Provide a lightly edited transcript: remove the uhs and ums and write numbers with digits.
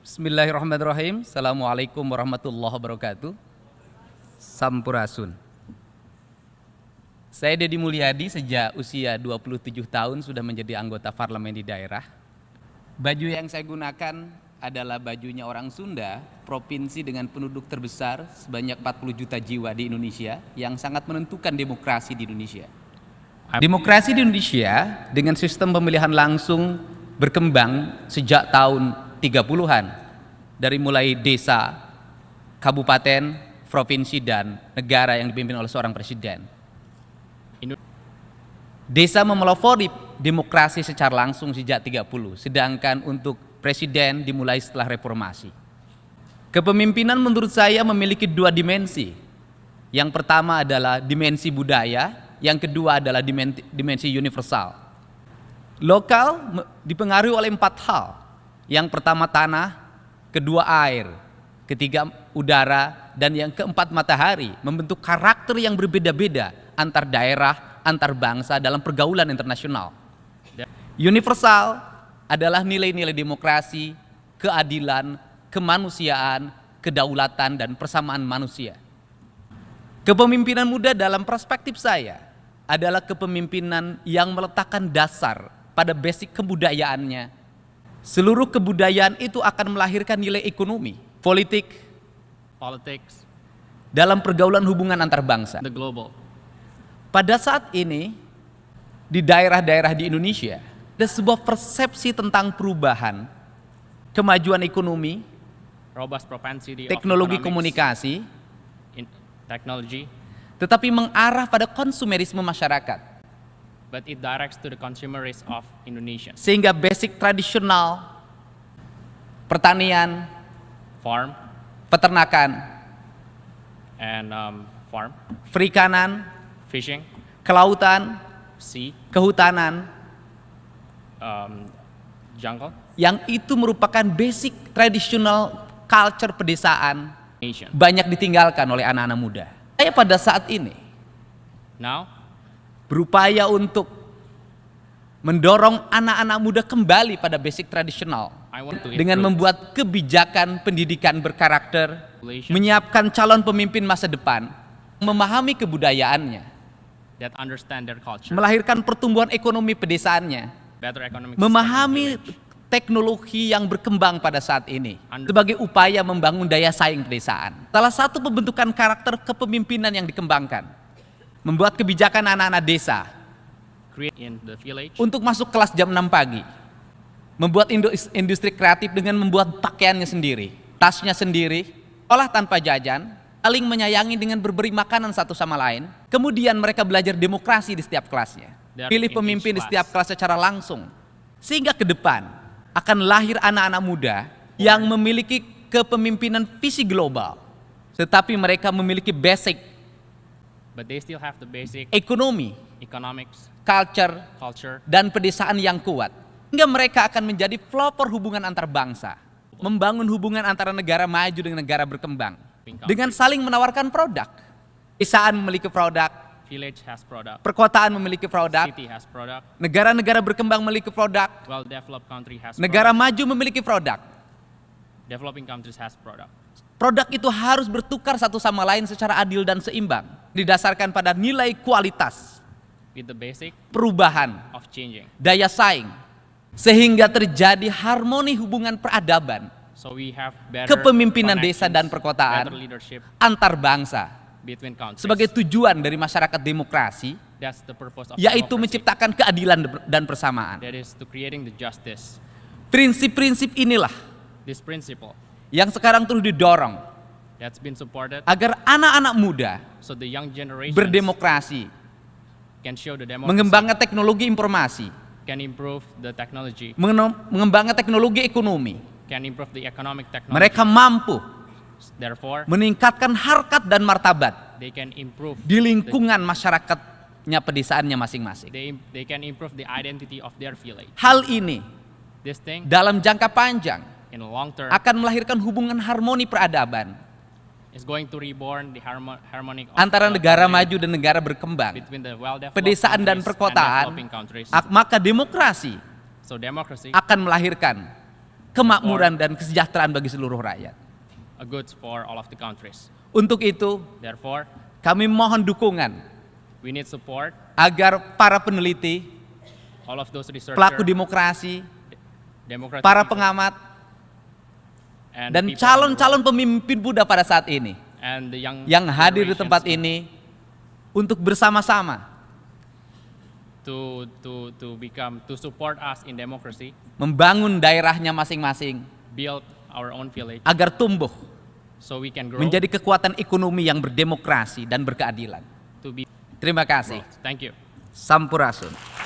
Bismillahirrahmanirrahim. Assalamualaikum warahmatullahi wabarakatuh. Sampurasun. Saya Deddy Mulyadi, sejak usia 27 tahun sudah menjadi anggota parlemen di daerah. Baju yang saya gunakan adalah bajunya orang Sunda, provinsi dengan penduduk terbesar sebanyak 40 juta jiwa di Indonesia, yang sangat menentukan demokrasi di Indonesia. Demokrasi di Indonesia dengan sistem pemilihan langsung berkembang sejak tahun 30-an, dari mulai desa, kabupaten, provinsi, dan negara yang dipimpin oleh seorang presiden. Desa memelopori demokrasi secara langsung sejak 30, sedangkan untuk presiden dimulai setelah reformasi. Kepemimpinan menurut saya memiliki dua dimensi. Yang pertama adalah dimensi budaya, yang kedua adalah dimensi universal. Lokal dipengaruhi oleh 4 hal. Yang pertama tanah, kedua air, ketiga udara, dan yang keempat matahari, membentuk karakter yang berbeda-beda antar daerah, antar bangsa dalam pergaulan internasional. Universal adalah nilai-nilai demokrasi, keadilan, kemanusiaan, kedaulatan, dan persamaan manusia. Kepemimpinan muda dalam perspektif saya adalah kepemimpinan yang meletakkan dasar pada basic kebudayaannya. Seluruh kebudayaan itu akan melahirkan nilai ekonomi, politik, dalam pergaulan hubungan antar bangsa. The global. Pada saat ini, di daerah-daerah di Indonesia, ada sebuah persepsi tentang perubahan, kemajuan ekonomi, Robust propensity teknologi of economics, komunikasi, technology, tetapi mengarah pada konsumerisme masyarakat. but it directs to the consumerism of Indonesia. Sehingga basic tradisional, pertanian, Farm peternakan, and farm, perikanan, fishing, kelautan, sea, kehutanan, jungle, yang itu merupakan basic tradisional culture pedesaan, nation. banyak ditinggalkan oleh anak-anak muda. Saya pada saat ini Now, berupaya untuk mendorong anak-anak muda kembali pada basic tradisional I want to dengan influence membuat kebijakan pendidikan berkarakter, population menyiapkan calon pemimpin masa depan, memahami kebudayaannya, that understand their culture, melahirkan pertumbuhan ekonomi pedesaannya, better economic memahami system in village. teknologi yang berkembang pada saat ini sebagai upaya membangun daya saing pedesaan. Salah satu pembentukan karakter kepemimpinan yang dikembangkan, membuat kebijakan anak-anak desa Create in the village, untuk masuk kelas jam 6 pagi, membuat industri kreatif dengan membuat pakaiannya sendiri, tasnya sendiri, olah tanpa jajan, saling menyayangi dengan berberi makanan satu sama lain. Kemudian mereka belajar demokrasi di setiap kelasnya, pilih pemimpin di setiap kelas secara langsung, sehingga ke depan akan lahir anak-anak muda yang memiliki kepemimpinan visi global, tetapi mereka memiliki basic but they still have the basic ekonomi, economics, culture, culture, dan pedesaan yang kuat. Hingga mereka akan menjadi pelopor hubungan antar bangsa, membangun hubungan antara negara maju dengan negara berkembang, dengan saling menawarkan produk. Pedesaan memiliki produk, village has product, perkotaan memiliki produk, city has product, negara-negara berkembang memiliki produk, well-developed country has negara product, maju memiliki produk. developing countries has product. Produk itu harus bertukar satu sama lain secara adil dan seimbang, didasarkan pada nilai kualitas, With the basic perubahan, of changing. daya saing, sehingga terjadi harmoni hubungan peradaban, So we have better kepemimpinan desa connections, dan perkotaan, better leadership antar bangsa, between countries. sebagai tujuan dari masyarakat demokrasi, That's the purpose of yaitu democracy. menciptakan keadilan dan persamaan. That is to creating the justice. Prinsip-prinsip inilah This principle yang sekarang terus didorong that's been supported agar anak-anak muda so the young generation berdemokrasi, can show the democracy, mengembangkan teknologi informasi, can improve the technology, mengembangkan teknologi ekonomi. can improve the economic technology. Mereka mampu Therefore, meningkatkan harkat dan martabat they can improve di lingkungan masyarakatnya, pedesaannya masing-masing. they can improve the identity of their village. Hal ini This thing dalam jangka panjang in the long term akan melahirkan hubungan harmoni peradaban is going to reborn the harmonic of antara the negara harmony maju dan negara berkembang, between the well-developed pedesaan dan countries and perkotaan, developing countries. maka demokrasi So democracy akan melahirkan kemakmuran dan kesejahteraan bagi seluruh rakyat. a goods for all of the countries. Untuk itu, Therefore, kami mohon dukungan we need support agar para peneliti, all of those researchers, pelaku demokrasi, democratic para people, pengamat, and dan people calon-calon pemimpin muda pada saat ini and the young yang hadir di generations tempat ini untuk bersama-sama to support us in democracy, membangun daerahnya masing-masing build our own village agar tumbuh so we can grow menjadi kekuatan ekonomi yang berdemokrasi dan berkeadilan. to be Terima kasih. growth. Thank you. Sampurasun.